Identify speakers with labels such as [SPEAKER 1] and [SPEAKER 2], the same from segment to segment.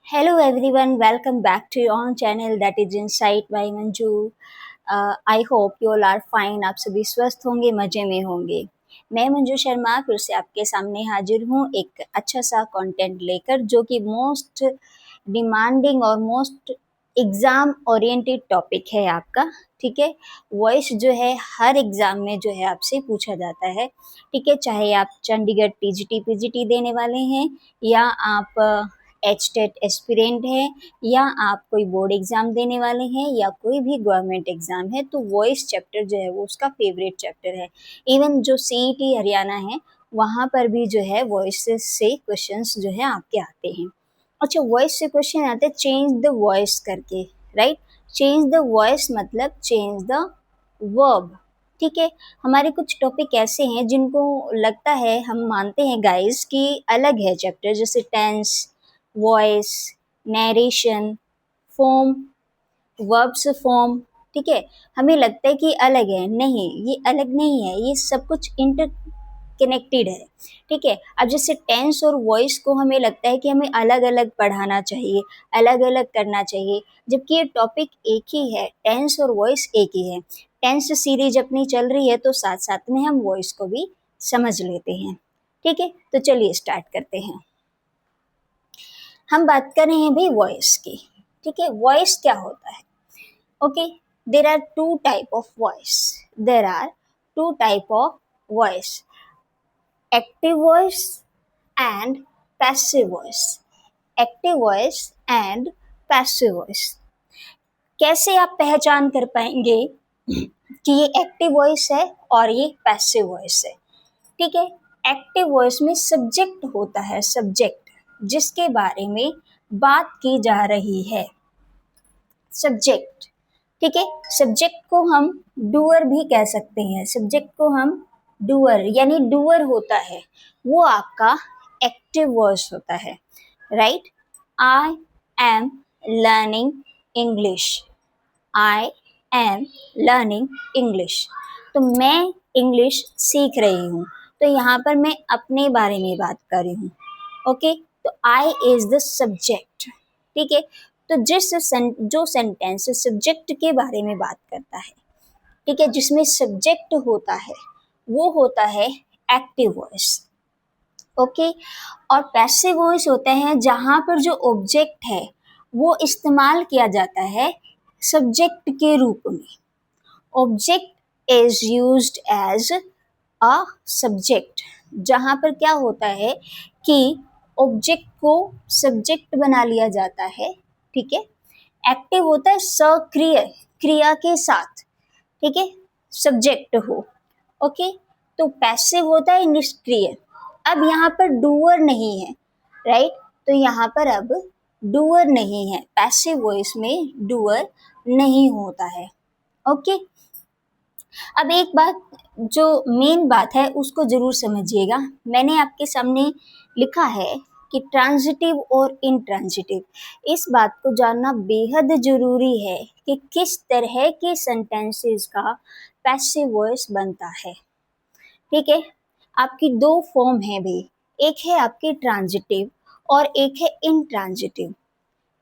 [SPEAKER 1] Hello everyone, welcome back to your own channel that is Insight by Manju. I hope you all are fine. आप सभी स्वस्थ होंगे, मज़े में होंगे। मैं मंजू शर्मा फिर से आपके सामने हाजिर हूँ एक अच्छा सा कंटेंट लेकर, जो कि मोस्ट डिमांडिंग और मोस्ट एग्ज़ाम ओरिएंटेड टॉपिक है आपका। ठीक है, वॉइस जो है हर एग्ज़ाम में जो है आपसे पूछा जाता है। ठीक है, चाहे आप चंडीगढ़ टीजीटी पीजीटी देने वाले हैं, या आप एचटेट एस्पिरेंट हैं, या आप कोई बोर्ड एग्ज़ाम देने वाले हैं, या कोई भी गवर्नमेंट एग्ज़ाम है, तो वॉइस चैप्टर जो है वो उसका फेवरेट चैप्टर है। इवन जो सीईटी हरियाणा है, वहाँ पर भी जो है वॉइस से क्वेश्चंस जो है आपके आते हैं। अच्छा, वॉइस से क्वेश्चन आते हैं चेंज द वॉइस करके, राइट। चेंज द वॉइस मतलब चेंज द वर्ब। ठीक है, हमारे कुछ टॉपिक ऐसे हैं जिनको लगता है, हम मानते हैं गाइस कि अलग है चैप्टर, जैसे tense, voice, narration, form, verbs form. ठीक है, हमें लगता है कि अलग है, नहीं ये अलग नहीं है, ये सब कुछ इंटर कनेक्टेड है। ठीक है, अब जैसे टेंस और वॉइस को हमें लगता है कि हमें अलग अलग पढ़ाना चाहिए, अलग अलग करना चाहिए, जबकि ये टॉपिक एक ही है, टेंस और वॉइस एक ही है। टेंस सीरीज अपनी चल रही है तो साथ साथ में हम वॉइस को भी समझ लेते हैं। ठीक है, तो चलिए स्टार्ट करते हैं। हम बात कर रहे हैं भाई वॉइस की। ठीक है, वॉइस क्या होता है? Okay, there are two type of voice. There are two type of voice, active voice and passive voice. Active voice and passive voice. कैसे आप पहचान कर पाएंगे कि ये एक्टिव वॉइस है और ये पैसिव वॉइस है? ठीक है, एक्टिव वॉइस में सब्जेक्ट होता है, सब्जेक्ट जिसके बारे में बात की जा रही है, सब्जेक्ट। ठीक है, सब्जेक्ट को हम डूअर भी कह सकते हैं, सब्जेक्ट को हम डूअर यानी डूअर होता है, वो आपका एक्टिव वॉइस होता है, right. I am learning English. I am learning English, तो मैं इंग्लिश सीख रही हूँ। तो यहाँ पर मैं अपने बारे में बात कर रही हूँ। ओके, तो आई इज द सब्जेक्ट। ठीक है, तो जो सेंटेंस सब्जेक्ट के बारे में बात करता है, ठीक है, जिसमें सब्जेक्ट होता है, वो होता है एक्टिव वॉइस। ओके, और पैसिव वॉइस होते हैं जहां पर जो ऑब्जेक्ट है वो इस्तेमाल किया जाता है सब्जेक्ट के रूप में। Object is used as a subject, जहां पर क्या होता है कि ऑब्जेक्ट को सब्जेक्ट बना लिया जाता है। ठीक है, एक्टिव होता है सक्रिय, क्रिया के साथ। ठीक है, सब्जेक्ट हो। ओके, तो पैसिव होता है निष्क्रिय। अब यहाँ पर डूअर नहीं है, राइट, तो यहाँ पर अब डूअर नहीं है, पैसिव वॉइस में डूअर नहीं होता है। ओके, अब एक बात, जो मेन बात है उसको जरूर समझिएगा। मैंने आपके सामने लिखा है कि ट्रांजिटिव और इंट्रांजिटिव। इस बात को जानना बेहद जरूरी है कि किस तरह के सेंटेंसेस का पैसिव वॉइस बनता है। ठीक है, आपकी दो फॉर्म है भाई, एक है आपकी ट्रांजिटिव और एक है इंट्रांजिटिव।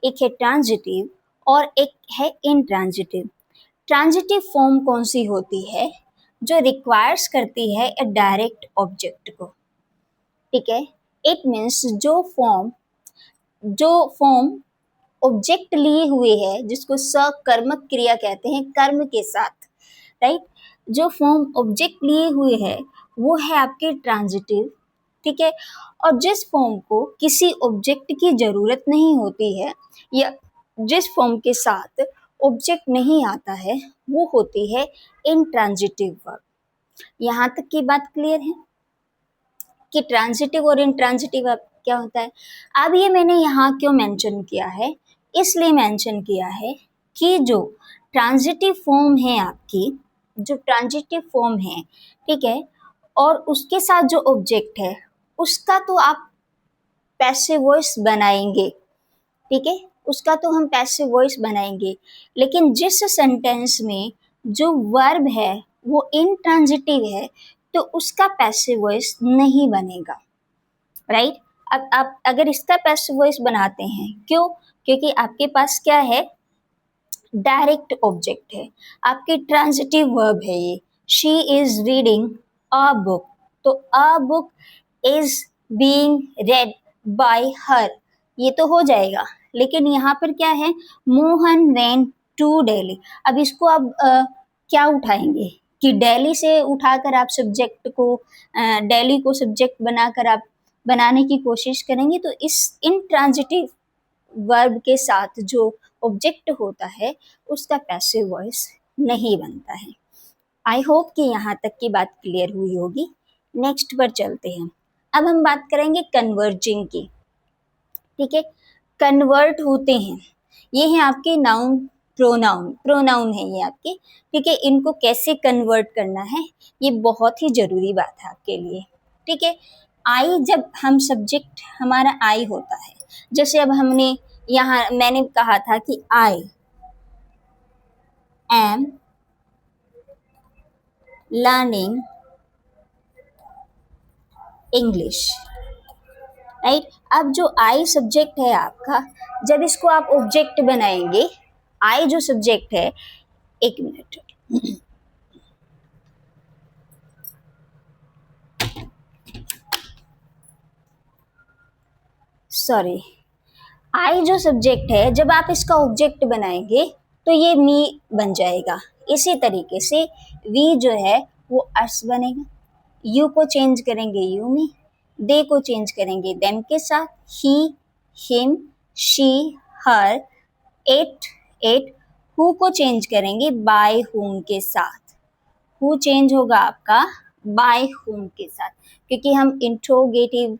[SPEAKER 1] एक है ट्रांजिटिव और एक है इंट्रांजिटिव। ट्रांजिटिव फॉर्म कौन सी होती है? जो रिक्वायर्स करती है ए डायरेक्ट ऑब्जेक्ट को। ठीक है, इट मीन्स जो फॉर्म ऑब्जेक्ट लिए हुए है, जिसको सकर्मक क्रिया कहते हैं, कर्म के साथ, राइट। जो फॉर्म ऑब्जेक्ट लिए हुए है वो है आपके ट्रांजिटिव। ठीक है, और जिस फॉर्म को किसी ऑब्जेक्ट की जरूरत नहीं होती है, या जिस फॉर्म के साथ ऑब्जेक्ट नहीं आता है, वो होती है इंट्रांजिटिव वर्ब। यहाँ तक की बात क्लियर है कि ट्रांजिटिव और इंट्रांजिटिव वर्ब क्या होता है? अब ये मैंने यहाँ क्यों मेंशन किया है? इसलिए मेंशन किया है कि जो ट्रांजिटिव फॉर्म है आपकी, जो ट्रांजिटिव फॉर्म है, ठीक है, और उसके साथ जो ऑब्जेक्ट है उसका तो आप पैसिव वॉइस बनाएंगे। ठीक है, उसका तो हम पैसिव वॉइस बनाएंगे, लेकिन जिस सेंटेंस में जो वर्ब है वो इंट्रांजिटिव है, तो उसका पैसिव वॉइस नहीं बनेगा, राइट। अब आप अगर इसका पैसिव वॉइस बनाते हैं, क्यों? क्योंकि आपके पास क्या है, डायरेक्ट ऑब्जेक्ट है, आपके ट्रांजिटिव वर्ब है ये, she is reading a book, तो a book is being read by her, ये तो हो जाएगा। लेकिन यहाँ पर क्या है, मोहन वेंट टू दिल्ली, अब इसको आप क्या उठाएंगे कि दिल्ली से उठाकर आप सब्जेक्ट को दिल्ली को सब्जेक्ट बनाकर आप बनाने की कोशिश करेंगे, तो इस इंट्रांजिटिव वर्ब के साथ जो ऑब्जेक्ट होता है उसका पैसिव वॉइस नहीं बनता है। आई होप कि यहाँ तक की बात क्लियर हुई होगी। नेक्स्ट पर चलते हैं। अब हम बात करेंगे कन्वर्जिंग की। ठीक है, कन्वर्ट होते हैं, ये हैं आपके नाउन प्रोनाउन, प्रोनाउन है ये आपके। ठीक है, इनको कैसे कन्वर्ट करना है ये बहुत ही जरूरी बात है आपके लिए। ठीक है, आई, जब हम सब्जेक्ट हमारा आई होता है, जैसे अब हमने यहाँ मैंने कहा था कि I am learning English, right. अब जो आई सब्जेक्ट है आपका, जब इसको आप ऑब्जेक्ट बनाएंगे, आई जो सब्जेक्ट है, एक मिनट, सॉरी, आई जो सब्जेक्ट है जब आप इसका ऑब्जेक्ट बनाएंगे तो ये मी बन जाएगा। इसी तरीके से वी जो है वो अस बनेगा, यू को चेंज करेंगे यू में, दे को चेंज करेंगे देम के साथ, he him she her, it it, who को चेंज करेंगे बाय हुम के साथ, हु चेंज होगा आपका बाय हुम के साथ, क्योंकि हम इंट्रोगेटिव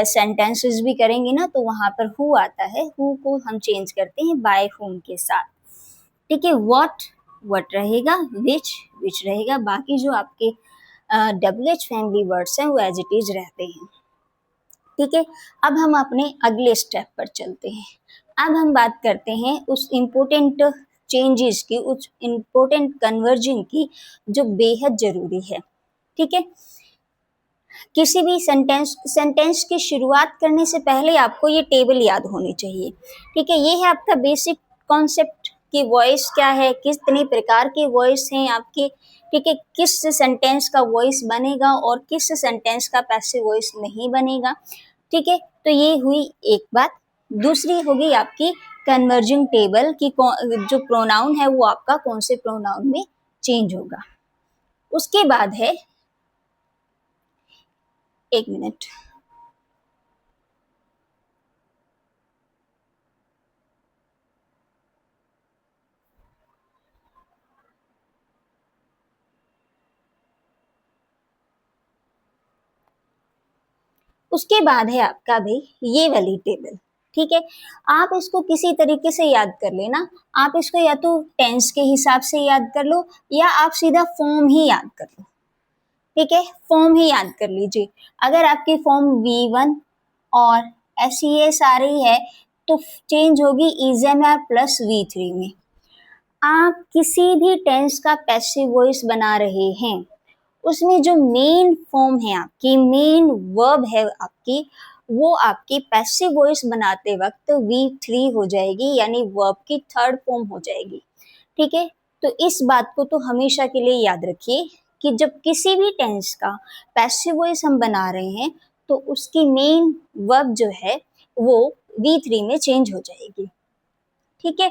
[SPEAKER 1] सेंटेंसेस भी करेंगे ना, तो वहां पर हु आता है, हु को हम चेंज करते हैं बाय हुम के साथ। ठीक है, व्हाट रहेगा, विच रहेगा, बाकी जो आपके डब्ल्यू एच फैमिली वर्ड्स हैं वो एज इट इज रहते हैं। ठीक है, अब हम अपने अगले स्टेप पर चलते हैं। अब हम बात करते हैं उस इम्पोर्टेंट चेंजेस की, उस इम्पोर्टेंट कन्वर्जन की जो बेहद जरूरी है। ठीक है, किसी भी सेंटेंस की शुरुआत करने से पहले आपको ये टेबल याद होनी चाहिए। ठीक है, ये है आपका बेसिक कॉन्सेप्ट कि वॉइस क्या है, कितने प्रकार के वॉइस हैं आपके। ठीक है, किस सेंटेंस का वॉइस बनेगा और किस सेंटेंस का पैसिव वॉइस नहीं बनेगा। ठीक है, तो ये हुई एक बात। दूसरी होगी आपकी कन्वर्जिंग टेबल की, जो प्रोनाउन है वो आपका कौन से प्रोनाउन में चेंज होगा। उसके बाद है, एक मिनट, उसके बाद है आपका भाई ये वाली टेबल। ठीक है, आप इसको किसी तरीके से याद कर लेना, आप इसको या तो टेंस के हिसाब से याद कर लो या आप सीधा फॉर्म ही याद कर लो। ठीक है, फॉर्म ही याद कर लीजिए। अगर आपकी फॉर्म V1 और SES आ रही है तो चेंज होगी इजेमआर प्लस V3 में। आप किसी भी टेंस का पैसिव वॉइस बना रहे हैं, उसमें जो मेन फॉर्म है आपकी, मेन वर्ब है आपकी, वो आपकी पैसिव वॉइस बनाते वक्त V3 हो जाएगी, यानी वर्ब की थर्ड फॉर्म हो जाएगी। ठीक है, तो इस बात को तो हमेशा के लिए याद रखिए कि जब किसी भी टेंस का पैसिव वॉइस हम बना रहे हैं तो उसकी मेन वर्ब जो है वो V3 में चेंज हो जाएगी। ठीक है,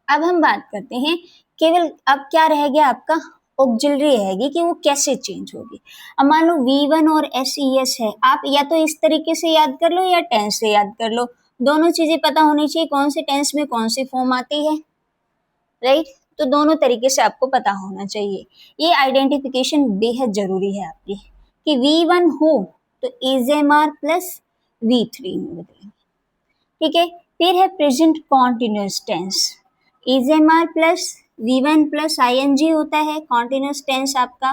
[SPEAKER 1] अब हम बात करते हैं, केवल अब क्या रह गया आपका, ऑक्सिलरी रहेगी कि वो कैसे चेंज होगी। अब मान लो V1 और SES है, आप या तो इस तरीके से याद कर लो या टेंस से याद कर लो, दोनों चीजें पता होनी चाहिए कौन से टेंस में कौन सी फॉर्म आती है, राइट। तो दोनों तरीके से आपको पता होना चाहिए, ये आइडेंटिफिकेशन बेहद जरूरी है आपकी कि V1 हो तो इजेमआर प्लस V3 में बदलेंगे। ठीक है, फिर है present continuous tense, is am are plus V1 plus ING होता है कॉन्टिन्यूस टेंस आपका।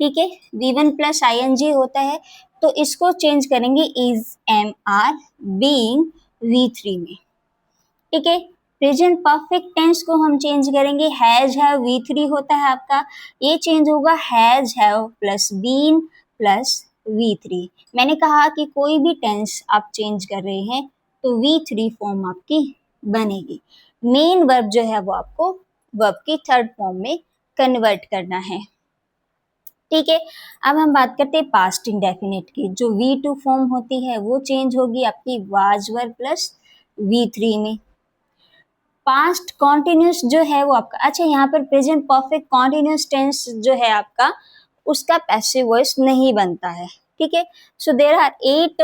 [SPEAKER 1] ठीक है, V1 प्लस ING होता है, तो इसको चेंज करेंगे is am are being V3 में। ठीक है, प्रेजेंट परफेक्ट टेंस को हम चेंज करेंगे, हैज हैव V3 होता है आपका, ये चेंज होगा has have plus been plus V3। मैंने कहा कि कोई भी टेंस आप चेंज कर रहे हैं तो V3 फॉर्म आपकी बनेगी। मेन वर्ब जो है वो आपको वर्ब की थर्ड फॉर्म में कन्वर्ट करना है। ठीक है, अब हम बात करते हैं पास्ट इंडेफिनिट की। जो V2 फॉर्म होती है वो चेंज होगी आपकी वाज वर्ब प्लस V3 में। पास्ट कॉन्टिन्यूस जो है वो आपका, अच्छा यहाँ पर प्रेजेंट परफेक्ट कॉन्टिन्यूस टेंस जो है आपका, उसका पैसिव वॉइस नहीं बनता है। ठीक है, सो देयर आर 8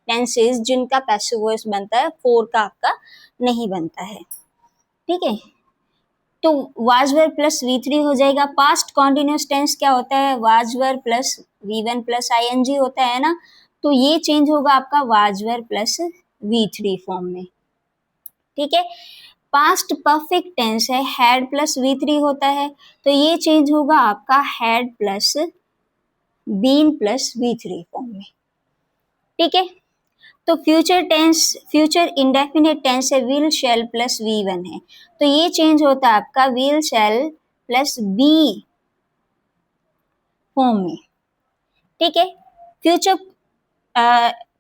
[SPEAKER 1] टेंसेस जिनका पैसिव वॉइस बनता है, 4 का आपका नहीं बनता है। ठीक है, तो वाज वर्ब प्लस V3 हो जाएगा। पास्ट कॉन्टिन्यूस टेंस क्या होता है, was verb plus V1 plus ING होता है ना, तो ये चेंज होगा आपका was verb plus V3 form में। ठीक है, पास्ट परफेक्ट टेंस है, हैड प्लस V3 होता है, तो ये चेंज होगा आपका had plus been plus V3 form में। ठीक है, तो future tense, future indefinite tense है विल शैल प्लस V1 है, तो ये चेंज होता है आपका will shall plus be form में। ठीक है, फ्यूचर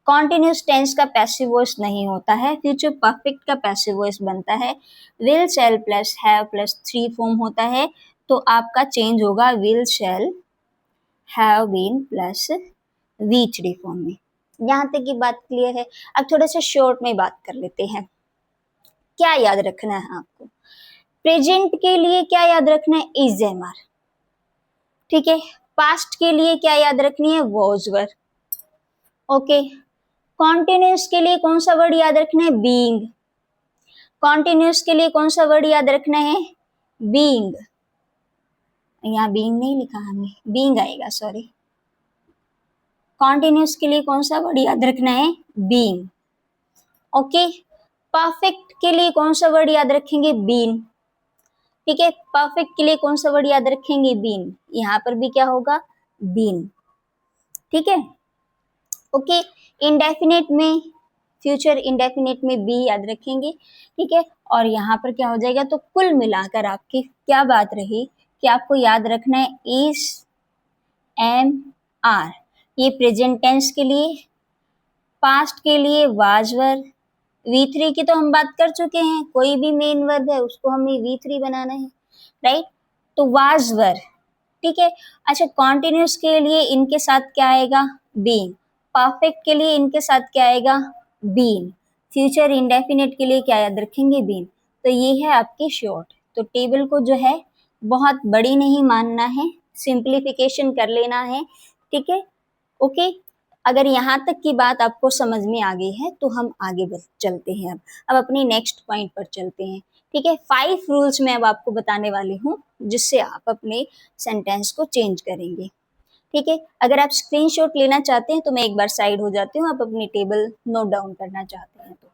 [SPEAKER 1] कॉन्टिन्यूस टेंस का पैसिव वॉइस नहीं होता है, फ्यूचर परफेक्ट का पैसिव वॉइस बनता है। Will shall plus have plus 3 form होता है, तो आपका चेंज होगा will shall have been plus V3 form में। यहाँ तक की बात क्लियर है। अब थोड़ा सा शॉर्ट में बात कर लेते हैं। क्या याद रखना है आपको, प्रेजेंट के लिए क्या याद रखना है, इज एम आर। ठीक है, पास्ट के लिए क्या याद रखनी है, वॉज वर। ओके, कॉन्टिन्यूस के लिए कौन सा वर्ड याद रखना है, बीइंग। कॉन्टिन्यूस के लिए कौन सा वर्ड याद रखना है, बीइंग। यहाँ बीइंग नहीं लिखा हमने, बीइंग आएगा, सॉरी। कॉन्टिन्यूस के लिए कौन सा वर्ड याद रखना है, बीइंग। ओके, परफेक्ट के लिए कौन सा वर्ड याद रखेंगे, बीन। ठीक है, परफेक्ट के लिए कौन सा वर्ड याद रखेंगे, बीन। यहाँ पर भी क्या होगा, बीन। ठीक है, ओके, इंडेफिनिट में, फ्यूचर इंडेफिनिट में बी याद रखेंगे। ठीक है, और यहाँ पर क्या हो जाएगा, तो कुल मिलाकर आपकी क्या बात रही कि आपको याद रखना है इज एम आर, ये प्रेजेंट टेंस के लिए। पास्ट के लिए वाज वर्ब, V3 की तो हम बात कर चुके हैं, कोई भी मेन वर्ब है उसको हमें V3 बनाना है, राइट। तो वाज वर्ब, ठीक है। अच्छा, कॉन्टिन्यूस के लिए इनके साथ क्या आएगा, बीइंग। परफेक्ट के लिए इनके साथ क्या आएगा, बीन। फ्यूचर इंडेफिनिट के लिए क्या याद रखेंगे, बीन। तो ये है आपकी शॉर्ट। तो टेबल को जो है बहुत बड़ी नहीं मानना है, सिंप्लीफिकेशन कर लेना है। ठीक है, ओके। अगर यहाँ तक की बात आपको समझ में आ गई है तो हम आगे चलते हैं। अब अपनी नेक्स्ट पॉइंट पर चलते हैं। ठीक है, 5 रूल्स मैं अब आपको बताने वाली हूँ जिससे आप अपने सेंटेंस को चेंज करेंगे। ठीक है, अगर आप स्क्रीनशॉट लेना चाहते हैं तो मैं एक बार साइड हो जाती हूँ, आप अपनी टेबल नोट डाउन करना चाहते हैं तो।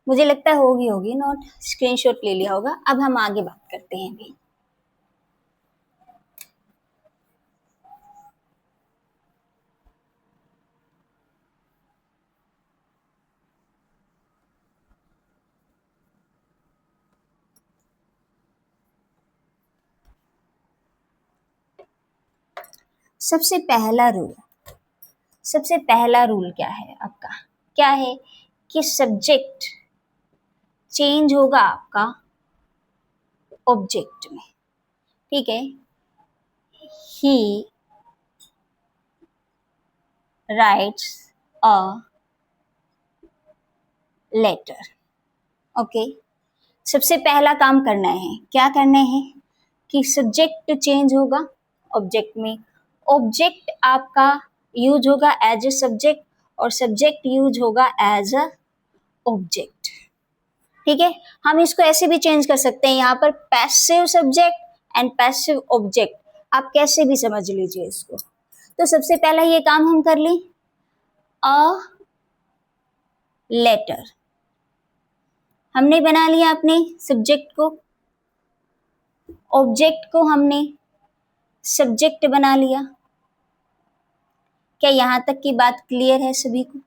[SPEAKER 1] मुझे लगता है होगी नोट, स्क्रीनशॉट ले लिया होगा। अब हम आगे बात करते हैं भाई। सबसे पहला रूल, सबसे पहला रूल क्या है आपका, क्या है कि सब्जेक्ट चेंज होगा आपका ऑब्जेक्ट में। ठीक है, he writes a letter. Okay, सबसे पहला काम करना है, क्या करना है कि सब्जेक्ट चेंज होगा ऑब्जेक्ट में। ऑब्जेक्ट आपका यूज होगा एज ए सब्जेक्ट और सब्जेक्ट यूज होगा एज अ ऑब्जेक्ट। ठीक है, हम इसको ऐसे भी चेंज कर सकते हैं, यहाँ पर passive subject and passive object, आप कैसे भी समझ लीजिए इसको। तो सबसे पहला ये काम हम कर लें, अ लेटर। हमने बना लिया अपने सब्जेक्ट को, ऑब्जेक्ट को हमने सब्जेक्ट बना लिया। क्या यहाँ तक की बात क्लियर है सभी को?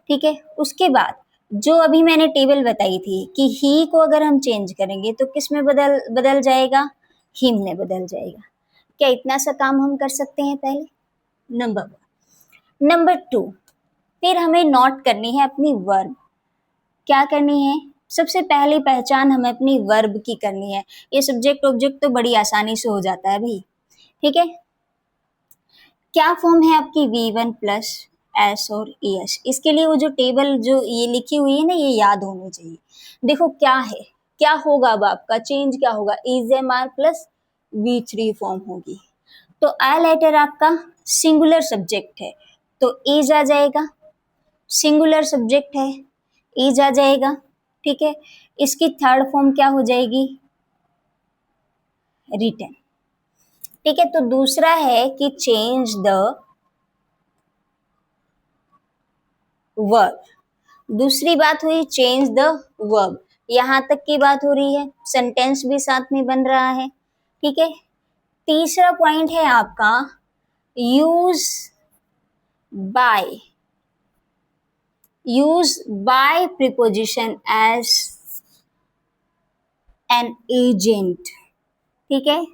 [SPEAKER 1] ठीक है, उसके बाद जो अभी मैंने टेबल बताई थी कि ही को अगर हम चेंज करेंगे तो किस में बदल बदल जाएगा, हिम में बदल जाएगा। क्या इतना सा काम हम कर सकते हैं पहले? Number one. नंबर टू, फिर हमें नोट करनी है अपनी वर्ब। क्या करनी है? सबसे पहली पहचान हमें अपनी वर्ब की करनी है। ये सब्जेक्ट ऑब्जेक्ट तो बड़ी आसानी से हो जाता है भाई, ठीक है। क्या फॉर्म है आपकी V1 प्लस एस और ES? इसके लिए वो जो टेबल जो ये लिखी हुई है ना, ये याद होनी चाहिए। देखो क्या है, क्या होगा, अब आपका चेंज क्या होगा, is am are plus V3 form होगी। तो आई लेटर आपका सिंगुलर सब्जेक्ट है, तो इज आ जाएगा। सिंगुलर सब्जेक्ट है, इज आ जाएगा, ठीक है। इसकी थर्ड फॉर्म क्या हो जाएगी? रिटन, ठीक है। तो दूसरा है कि चेंज द वर्ब। दूसरी बात हुई चेंज द वर्ब, यहां तक की बात हो रही है, सेंटेंस भी साथ में बन रहा है, ठीक है। तीसरा पॉइंट है आपका use by. Use by preposition as an agent, ठीक है।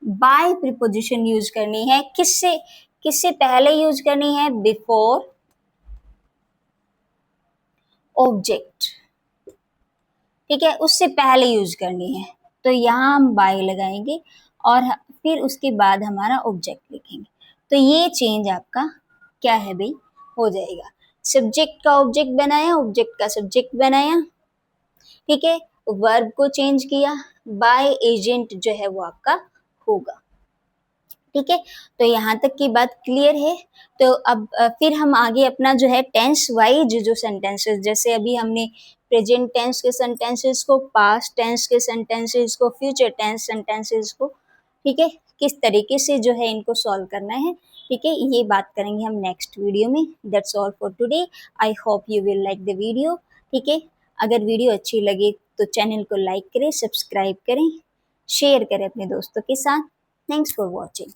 [SPEAKER 1] बाय प्रीपोजिशन यूज करनी है, किससे? किससे पहले यूज करनी है? बिफोर ऑब्जेक्ट, ठीक है, उससे पहले यूज करनी है। तो यहाँ हम बाय लगाएंगे और फिर उसके बाद हमारा ऑब्जेक्ट लिखेंगे। तो ये चेंज आपका क्या है भाई? हो जाएगा। सब्जेक्ट का ऑब्जेक्ट बनाया, ऑब्जेक्ट का सब्जेक्ट बनाया, ठीक है। वर्ब को चेंज किया, बाय एजेंट जो है वो आपका होगा, ठीक है। तो यहाँ तक की बात क्लियर है। तो अब फिर हम आगे अपना जो है टेंस वाइज जो सेंटेंसेस, जैसे अभी हमने प्रेजेंट टेंस के सेंटेंसेस को, पास्ट टेंस के सेंटेंसेस को, फ्यूचर टेंस सेंटेंसेस को, ठीक है, किस तरीके से जो है इनको सॉल्व करना है, ठीक है, ये बात करेंगे हम नेक्स्ट वीडियो में। That's all for today. I hope you will like the video, ठीक है। अगर वीडियो अच्छी लगे तो चैनल को लाइक करें, सब्सक्राइब करें, शेयर करें अपने दोस्तों के साथ। Thanks for watching.